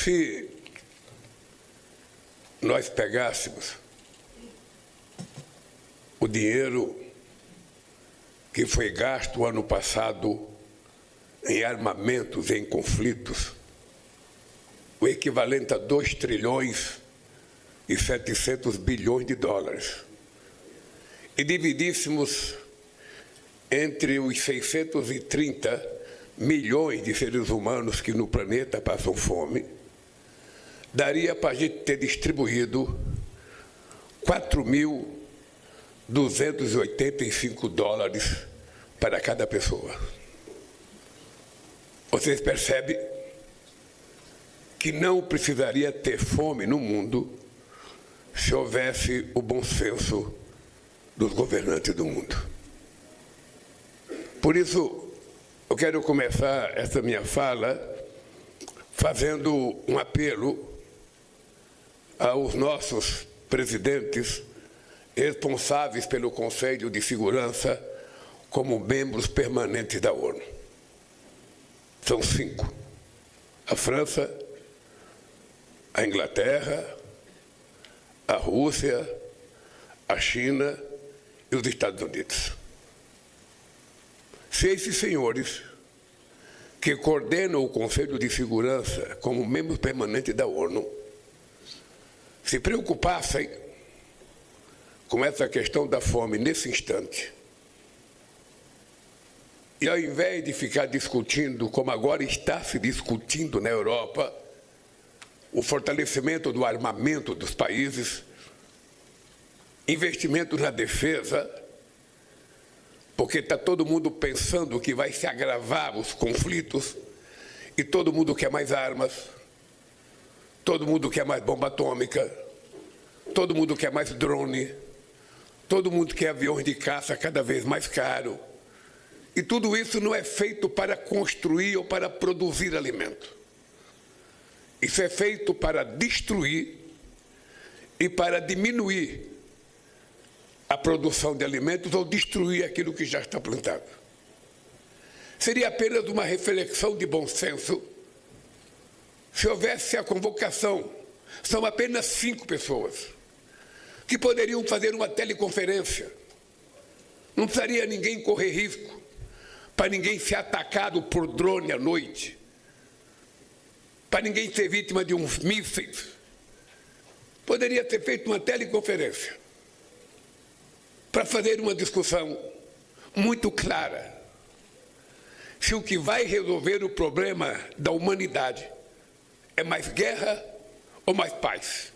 Se nós pegássemos o dinheiro que foi gasto ano passado em armamentos, em conflitos, o equivalente a 2 trilhões e 700 bilhões de dólares, e dividíssemos entre os 630 milhões de seres humanos que no planeta passam fome, daria para a gente ter distribuído 4.285 dólares para cada pessoa. Vocês percebem que não precisaria ter fome no mundo se houvesse o bom senso dos governantes do mundo. Por isso, eu quero começar essa minha fala fazendo um apelo aos nossos presidentes responsáveis pelo Conselho de Segurança como membros permanentes da ONU. São 5. A França, a Inglaterra, a Rússia, a China e os Estados Unidos. Se esses senhores que coordenam o Conselho de Segurança como membros permanentes da ONU se preocupassem com essa questão da fome nesse instante, e ao invés de ficar discutindo, como agora está se discutindo na Europa, o fortalecimento do armamento dos países, investimentos na defesa, porque está todo mundo pensando que vai se agravar os conflitos e todo mundo quer mais armas, todo mundo quer mais bomba atômica, todo mundo quer mais drone, todo mundo quer aviões de caça cada vez mais caro. E tudo isso não é feito para construir ou para produzir alimento. Isso é feito para destruir e para diminuir a produção de alimentos ou destruir aquilo que já está plantado. Seria apenas uma reflexão de bom senso se houvesse a convocação. São apenas 5 pessoas que poderiam fazer uma teleconferência. Não precisaria ninguém correr risco para ninguém ser atacado por drone à noite, para ninguém ser vítima de uns mísseis. Poderia ter feito uma teleconferência para fazer uma discussão muito clara se o que vai resolver o problema da humanidade é mais guerra ou mais paz.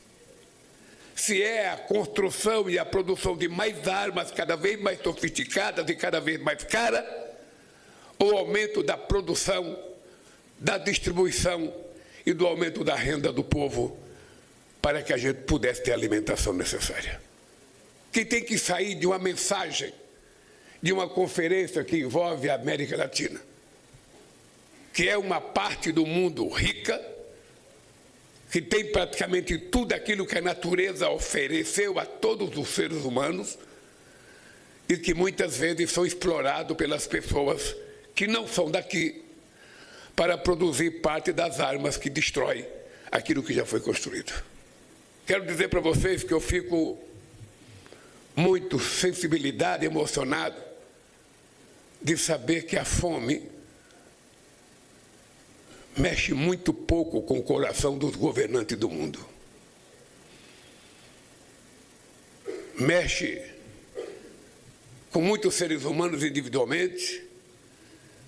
Se é a construção e a produção de mais armas cada vez mais sofisticadas e cada vez mais caras, ou o aumento da produção, da distribuição e do aumento da renda do povo para que a gente pudesse ter a alimentação necessária. Que tem que sair de uma mensagem, de uma conferência que envolve a América Latina, que é uma parte do mundo rica, que tem praticamente tudo aquilo que a natureza ofereceu a todos os seres humanos e que muitas vezes são explorados pelas pessoas que não são daqui para produzir parte das armas que destroem aquilo que já foi construído. Quero dizer para vocês que eu fico muito sensibilidade, emocionado de saber que a fome mexe muito pouco com o coração dos governantes do mundo. Mexe com muitos seres humanos individualmente,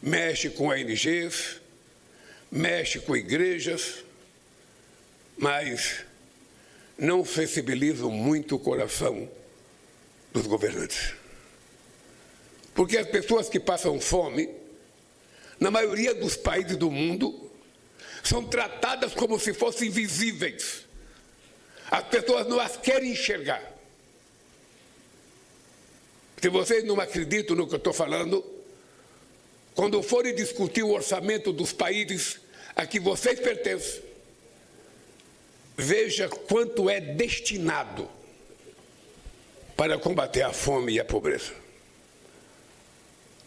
mexe com ONGs, mexe com igrejas, mas não sensibilizam muito o coração dos governantes. Porque as pessoas que passam fome, na maioria dos países do mundo, são tratadas como se fossem invisíveis. As pessoas não as querem enxergar. Se vocês não acreditam no que eu estou falando, quando forem discutir o orçamento dos países a que vocês pertencem, veja quanto é destinado para combater a fome e a pobreza.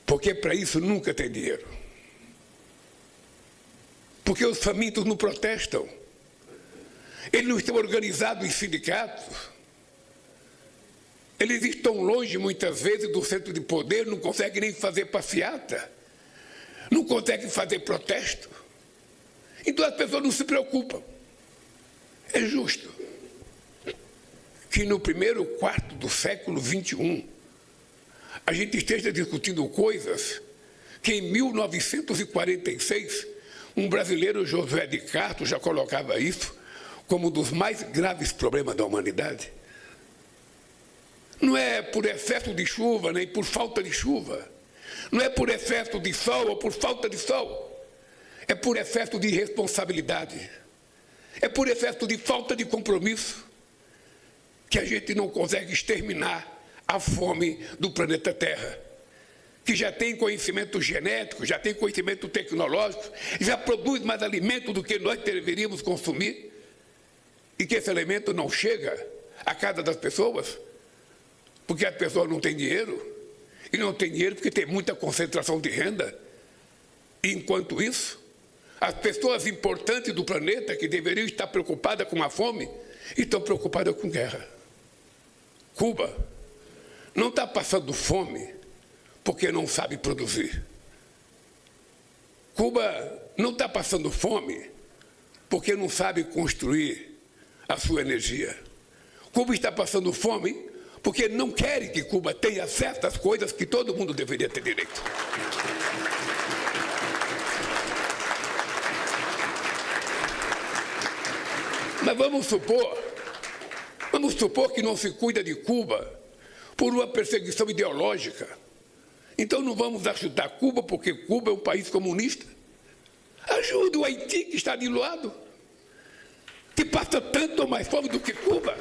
Porque para isso nunca tem dinheiro. Porque os famintos não protestam. Eles não estão organizados em sindicatos. Eles estão longe, muitas vezes, do centro de poder, não conseguem nem fazer passeata, não conseguem fazer protesto. Então as pessoas não se preocupam. É justo que no primeiro quarto do século XXI a gente esteja discutindo coisas que em 1946 um brasileiro, José de Castro, já colocava isso como um dos mais graves problemas da humanidade. Não é por excesso de chuva, nem por falta de chuva. Não é por excesso de sol ou por falta de sol. É por excesso de irresponsabilidade. É por excesso de falta de compromisso que a gente não consegue exterminar a fome do planeta Terra, que já tem conhecimento genético, já tem conhecimento tecnológico, já produz mais alimento do que nós deveríamos consumir, e que esse alimento não chega à casa das pessoas, porque as pessoas não têm dinheiro, e não têm dinheiro porque tem muita concentração de renda. E, enquanto isso, as pessoas importantes do planeta, que deveriam estar preocupadas com a fome, estão preocupadas com guerra. Cuba não está passando fome porque não sabe produzir. Cuba não está passando fome porque não sabe construir a sua energia. Cuba está passando fome porque não quer que Cuba tenha certas coisas que todo mundo deveria ter direito. Mas vamos supor que não se cuida de Cuba por uma perseguição ideológica. Então não vamos ajudar Cuba porque Cuba é um país comunista. Ajude o Haiti, que está ali do lado, que passa tanto ou mais fome do que Cuba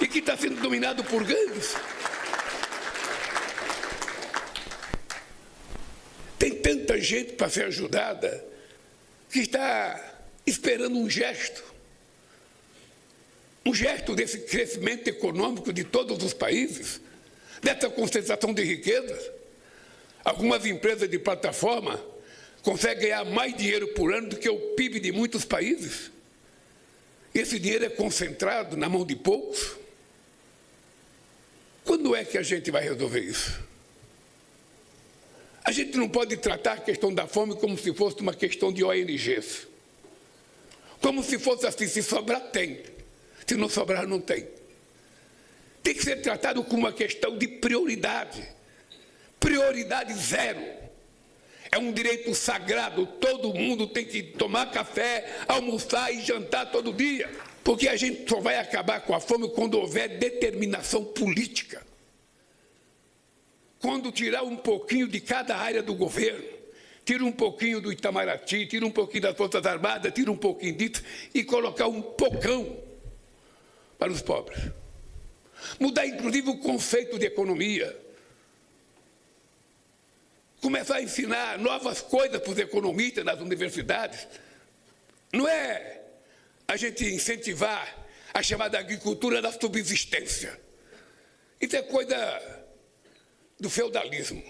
e que está sendo dominado por gangues. Tem tanta gente para ser ajudada que está esperando um gesto desse crescimento econômico de todos os países, dessa concentração de riquezas. Algumas empresas de plataforma conseguem ganhar mais dinheiro por ano do que o PIB de muitos países. Esse dinheiro é concentrado na mão de poucos. Quando é que a gente vai resolver isso? A gente não pode tratar a questão da fome como se fosse uma questão de ONGs. Como se fosse assim, se sobrar, tem. Se não sobrar, não tem. Tem que ser tratado como uma questão de prioridade. Prioridade zero. É um direito sagrado. Todo mundo tem que tomar café, almoçar e jantar todo dia. Porque a gente só vai acabar com a fome quando houver determinação política. Quando tirar um pouquinho de cada área do governo, tira um pouquinho do Itamaraty, tira um pouquinho das Forças Armadas, tira um pouquinho disso e colocar um pocão para os pobres. Mudar, inclusive, o conceito de economia. Começar a ensinar novas coisas para os economistas nas universidades. Não é a gente incentivar a chamada agricultura da subsistência. Isso é coisa do feudalismo.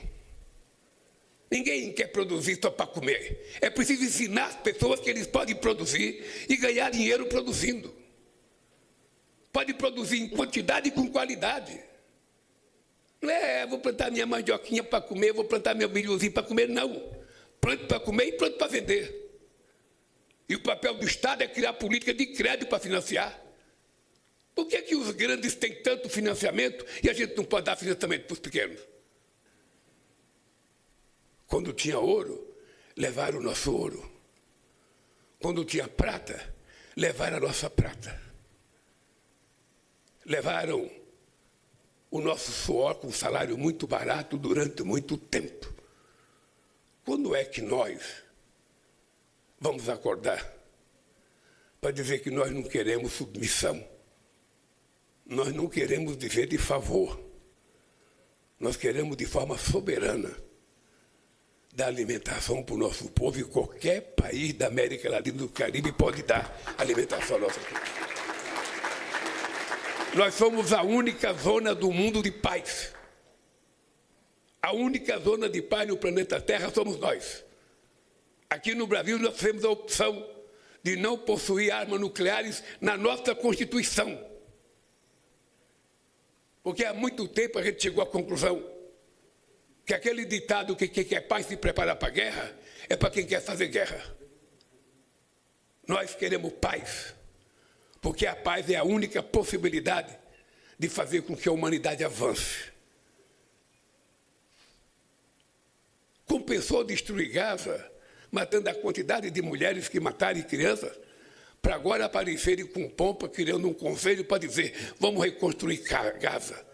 Ninguém quer produzir só para comer. É preciso ensinar as pessoas que eles podem produzir e ganhar dinheiro produzindo. Pode produzir em quantidade e com qualidade. Não é, vou plantar minha mandioquinha para comer, vou plantar meu milhozinho para comer, não. Planto para comer e planto para vender. E o papel do Estado é criar política de crédito para financiar. Por que os grandes têm tanto financiamento e a gente não pode dar financiamento para os pequenos? Quando tinha ouro, levaram o nosso ouro. Quando tinha prata, levaram a nossa prata. Levaram o nosso suor com um salário muito barato durante muito tempo. Quando é que nós vamos acordar para dizer que nós não queremos submissão? Nós não queremos viver de favor. Nós queremos, de forma soberana, dar alimentação para o nosso povo, e qualquer país da América Latina e do Caribe pode dar alimentação ao nosso povo. Nós somos a única zona do mundo de paz. A única zona de paz no planeta Terra somos nós. Aqui no Brasil nós temos a opção de não possuir armas nucleares na nossa Constituição. Porque há muito tempo a gente chegou à conclusão que aquele ditado que quem quer paz se prepara para a guerra é para quem quer fazer guerra. Nós queremos paz, porque a paz é a única possibilidade de fazer com que a humanidade avance. Compensou destruir Gaza, matando a quantidade de mulheres que mataram e crianças, para agora aparecerem com pompa, criando um conselho para dizer, vamos reconstruir Gaza.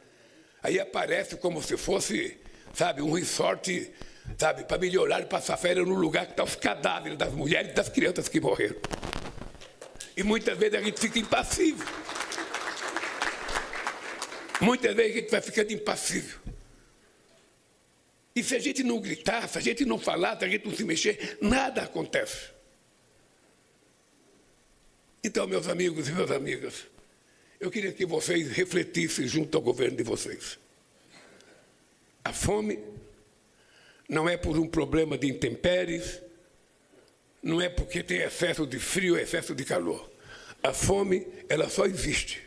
Aí aparece como se fosse, sabe, um resort, sabe, para melhorar e passar férias no lugar que estão os cadáveres das mulheres e das crianças que morreram. E muitas vezes a gente fica impassível. Muitas vezes a gente vai ficando impassível. E se a gente não gritar, se a gente não falar, se a gente não se mexer, nada acontece. Então, meus amigos e minhas amigas, eu queria que vocês refletissem junto ao governo de vocês. A fome não é por um problema de intempéries, não é porque tem excesso de frio, excesso de calor. A fome, ela só existe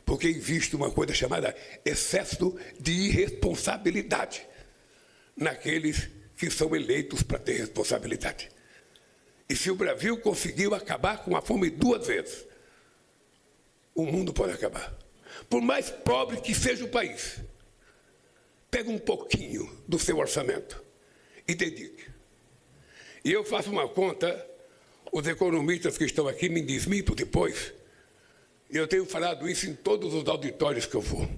porque existe uma coisa chamada excesso de irresponsabilidade naqueles que são eleitos para ter responsabilidade. E se o Brasil conseguiu acabar com a fome 2 vezes, o mundo pode acabar. Por mais pobre que seja o país, pega um pouquinho do seu orçamento e dedique. E eu faço uma conta, os economistas que estão aqui me desmintam depois, e eu tenho falado isso em todos os auditórios que eu vou.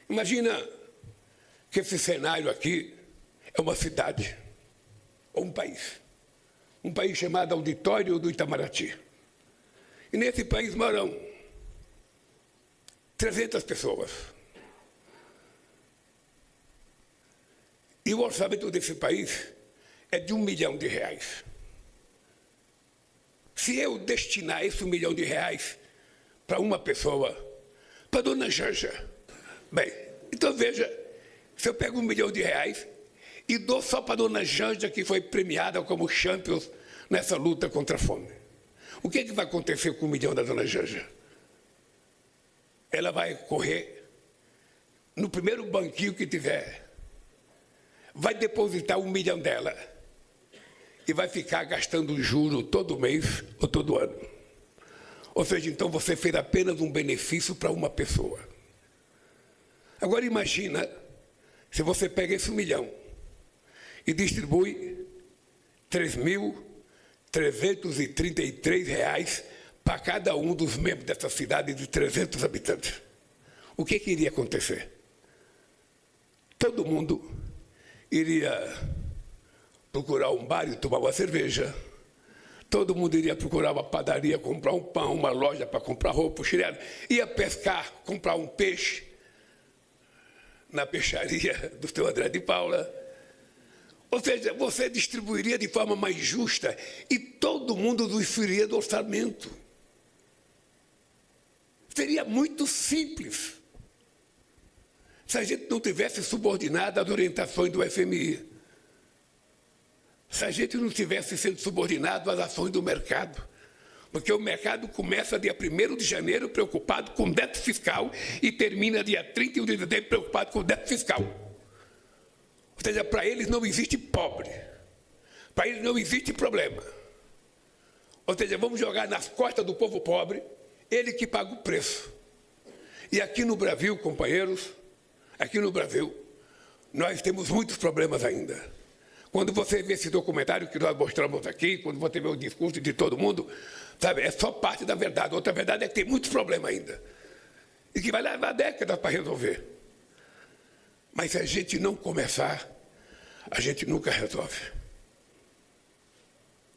Imagina que esse cenário aqui é uma cidade, ou um país chamado Auditório do Itamaraty. E nesse país moram 300 pessoas. E o orçamento desse país é de R$1 milhão. Se eu destinar esse R$1 milhão para uma pessoa, para a dona Janja, bem, então veja, se eu pego R$1 milhão e dou só para a dona Janja, que foi premiada como Champions nessa luta contra a fome, o que vai acontecer com R$1 milhão da dona Janja? Ela vai correr no primeiro banquinho que tiver, vai depositar R$1 milhão dela e vai ficar gastando juro todo mês ou todo ano. Ou seja, então você fez apenas um benefício para uma pessoa. Agora imagina se você pega esse R$1 milhão e distribui R$3.333 para cada um dos membros dessa cidade de 300 habitantes. O que iria acontecer? Todo mundo iria procurar um bar e tomar uma cerveja. Todo mundo iria procurar uma padaria, comprar um pão, uma loja para comprar roupa, ia pescar, comprar um peixe na peixaria do seu André de Paula. Ou seja, você distribuiria de forma mais justa e todo mundo usufruiria do orçamento. Seria muito simples se a gente não tivesse subordinado às orientações do FMI. Se a gente não tivesse sendo subordinado às ações do mercado. Porque o mercado começa dia 1º de janeiro preocupado com déficit fiscal e termina dia 31 de dezembro preocupado com déficit fiscal. Ou seja, para eles não existe pobre. Para eles não existe problema. Ou seja, vamos jogar nas costas do povo pobre, ele que paga o preço. E aqui no Brasil, companheiros, aqui no Brasil, nós temos muitos problemas ainda. Quando você vê esse documentário que nós mostramos aqui, quando você vê o discurso de todo mundo, sabe, é só parte da verdade. Outra verdade é que tem muitos problemas ainda. E que vai levar décadas para resolver. Mas se a gente não começar, a gente nunca resolve.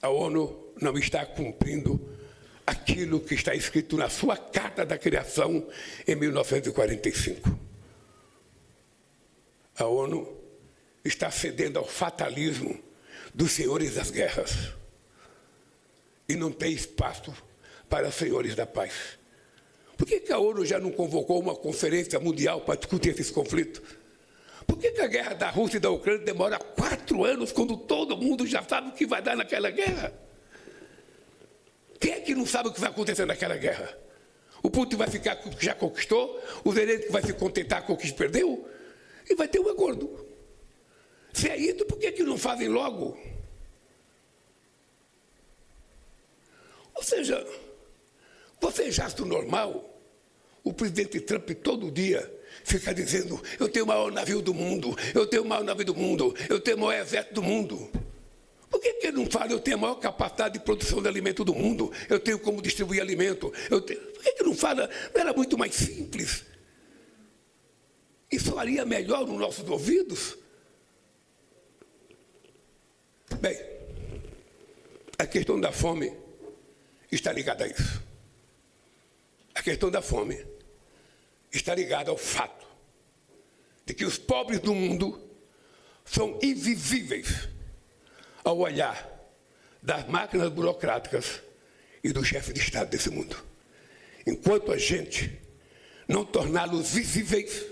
A ONU não está cumprindo aquilo que está escrito na sua Carta da Criação em 1945. A ONU está cedendo ao fatalismo dos senhores das guerras e não tem espaço para senhores da paz. Por que a ONU já não convocou uma conferência mundial para discutir esses conflitos? Por que a guerra da Rússia e da Ucrânia demora 4 anos quando todo mundo já sabe o que vai dar naquela guerra? Quem é que não sabe o que vai acontecer naquela guerra? O Putin vai ficar com o que já conquistou, o Zelensky vai se contentar com o que perdeu, e vai ter um acordo. Se é isso, por que não fazem logo? Ou seja, você acha normal o presidente Trump todo dia fica dizendo: eu tenho o maior navio do mundo, eu tenho o maior navio do mundo, eu tenho o maior exército do mundo? Por que ele não fala: eu tenho a maior capacidade de produção de alimento do mundo, eu tenho como distribuir alimento? Por que ele não fala? Não era muito mais simples? Isso faria melhor nos nossos ouvidos? Bem, a questão da fome está ligada a isso. A questão da fome está ligada ao fato de que os pobres do mundo são invisíveis ao olhar das máquinas burocráticas e do chefe de Estado desse mundo. Enquanto a gente não torná-los visíveis,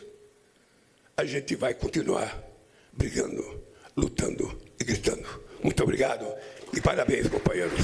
a gente vai continuar brigando, lutando e gritando. Muito obrigado e parabéns, companheiros.